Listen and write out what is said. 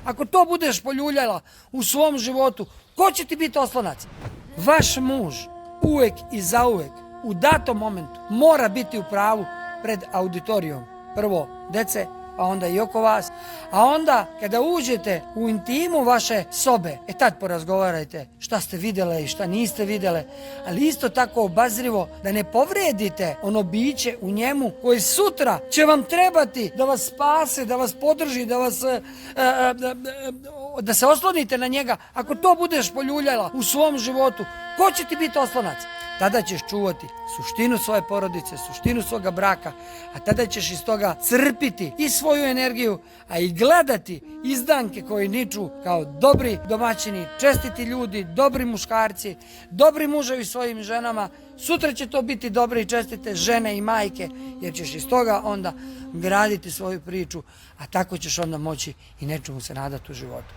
Ako to budeš poljuljala u svom životu, ko će ti biti oslonac? Vaš muž uvek i zauvek u datom momentu mora biti u pravu pred auditorijom. Prvo dece, pa onda i oko vas. A onda kada uđete u intimu vaše sobe, tad porazgovarajte šta ste vidjele i šta niste vidjele, ali isto tako obazrivo da ne povredite ono biće u njemu koji sutra će vam trebati da vas spase, da vas podrži, da se oslonite na njega. Ako to budeš poljuljala u svom životu, ko će ti biti oslonac? Tada ćeš čuvati suštinu svoje porodice, suštinu svoga braka, a tada ćeš iz toga crpiti i svoju energiju, a i gledati izdanke koji niču kao dobri domaćini, čestiti ljudi, dobri muškarci, dobri muževi svojim ženama. Sutra će to biti dobre i čestite žene i majke, jer ćeš iz toga onda graditi svoju priču, a tako ćeš onda moći i nečemu se nadati u životu.